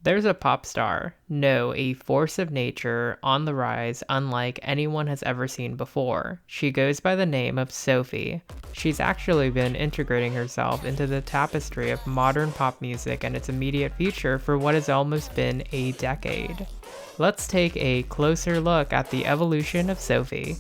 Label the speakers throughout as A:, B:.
A: There's a pop star, no, a force of nature, on the rise unlike anyone has ever seen before. She goes by the name of Sophie. She's actually been integrating herself into the tapestry of modern pop music and its immediate future for what has almost been a decade. Let's take a closer look at the evolution of Sophie.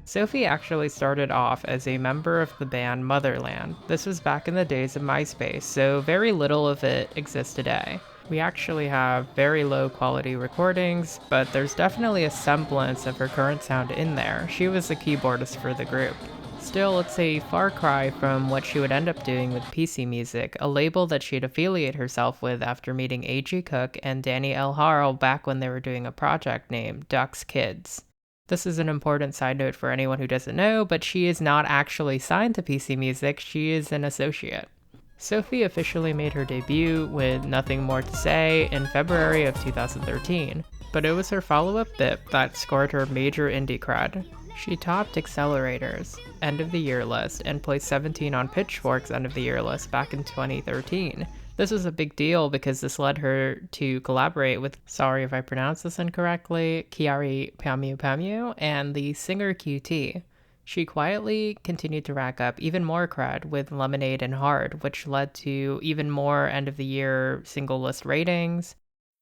A: Sophie actually started off as a member of the band Motherland. This was back in the days of MySpace, so very little of it exists today. We actually have very low quality recordings, but there's definitely a semblance of her current sound in there. She was the keyboardist for the group. Still, it's a far cry from what she would end up doing with PC Music, a label that she'd affiliate herself with after meeting A.G. Cook and Danny L. Harl back when they were doing a project named Duck's Kids. This is an important side note for anyone who doesn't know, but she is not actually signed to PC Music, she is an associate. Sophie officially made her debut with Nothing More to Say in February of 2013, but it was her follow-up bit that scored her major indie cred. She topped Accelerators' End of the Year list and placed 17 on Pitchfork's End of the Year list back in 2013. This was a big deal because this led her to collaborate with, sorry if I pronounce this incorrectly, Kiari Pamu and the singer QT. She quietly continued to rack up even more cred with Lemonade and Hard, which led to even more end-of-the-year single list ratings.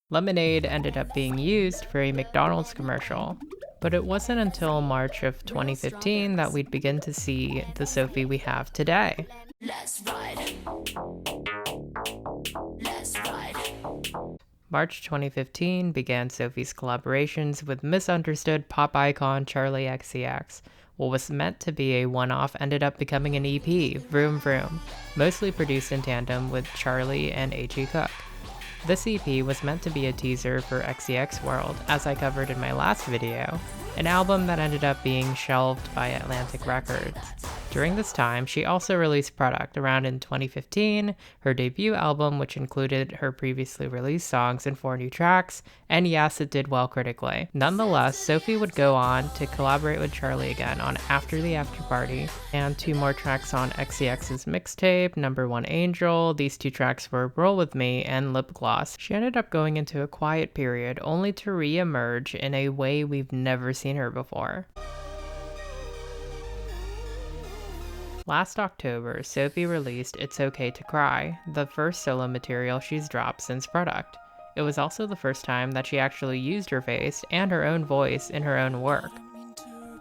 A: Lemonade ended up being used for a McDonald's commercial, but it wasn't until March of 2015 that we'd begin to see the Sophie we have today. Let's ride. Let's ride. March 2015 began Sophie's collaborations with misunderstood pop icon Charli XCX. What was meant to be a one-off ended up becoming an EP, Vroom Vroom, mostly produced in tandem with Charli and A.G. Cook. This EP was meant to be a teaser for XCX World, as I covered in my last video, an album that ended up being shelved by Atlantic Records. During this time, she also released product around in 2015, her debut album, which included her previously released songs and 4 new tracks, and yes, it did well critically. Nonetheless, Sophie would go on to collaborate with Charli again on After the After Party, and 2 more tracks on XCX's mixtape, Number 1 Angel. These 2 tracks were Roll With Me and Lip Gloss. She ended up going into a quiet period, only to re-emerge in a way we've never seen her before. Last October, Sophie released It's Okay to Cry, the first solo material she's dropped since Product. It was also the first time that she actually used her face and her own voice in her own work.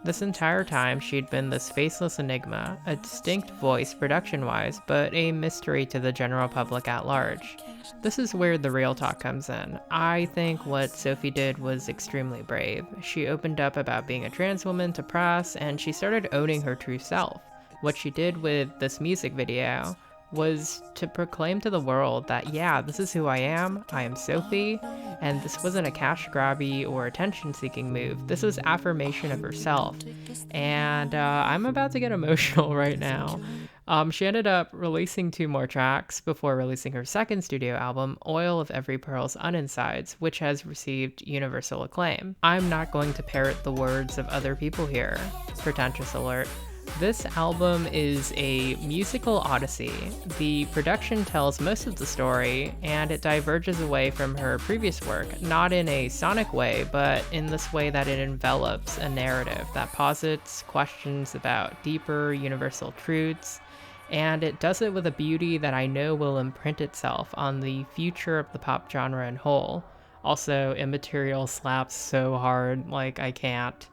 A: This entire time, she'd been this faceless enigma, a distinct voice production-wise, but a mystery to the general public at large. This is where the real talk comes in. I think what Sophie did was extremely brave. She opened up about being a trans woman to press, and she started owning her true self. What she did with this music video was to proclaim to the world that, yeah, this is who I am Sophie, and this wasn't a cash grabby or attention seeking move. This was affirmation of herself, and I'm about to get emotional right now. She ended up releasing 2 more tracks before releasing her second studio album, Oil of Every Pearl's Uninsides, which has received universal acclaim. I'm not going to parrot the words of other people here, pretentious alert. This album is a musical odyssey. The production tells most of the story, and it diverges away from her previous work, not in a sonic way, but in this way that it envelops a narrative that posits questions about deeper universal truths, and it does it with a beauty that I know will imprint itself on the future of the pop genre in whole. Also, Immaterial slaps so hard, like I can't.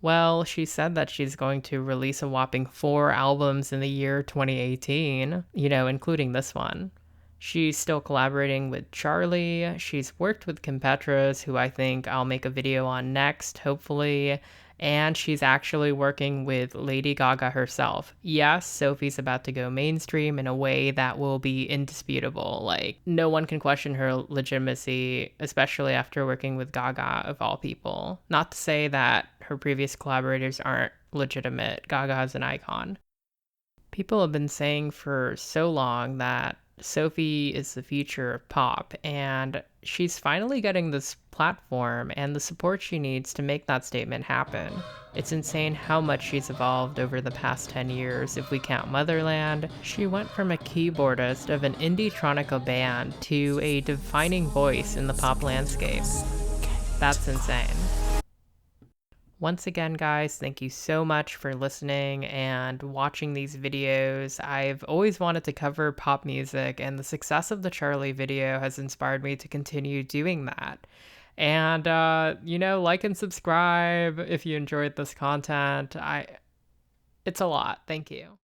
A: Well, she said that she's going to release a whopping 4 albums in the year 2018, including this one. She's still collaborating with Charli. She's worked with Kim Petras, who I think I'll make a video on next, hopefully. And she's actually working with Lady Gaga herself. Yes, Sophie's about to go mainstream in a way that will be indisputable. Like, no one can question her legitimacy, especially after working with Gaga, of all people. Not to say that her previous collaborators aren't legitimate. Gaga is an icon. People have been saying for so long that Sophie is the future of pop, and she's finally getting this platform and the support she needs to make that statement happen. It's insane how much she's evolved over the past 10 years. If we count Motherland, she went from a keyboardist of an indie-tronica band to a defining voice in the pop landscape. That's insane. Once again, guys, thank you so much for listening and watching these videos. I've always wanted to cover pop music, and the success of the Charlie video has inspired me to continue doing that. And, like and subscribe if you enjoyed this content. It's a lot. Thank you.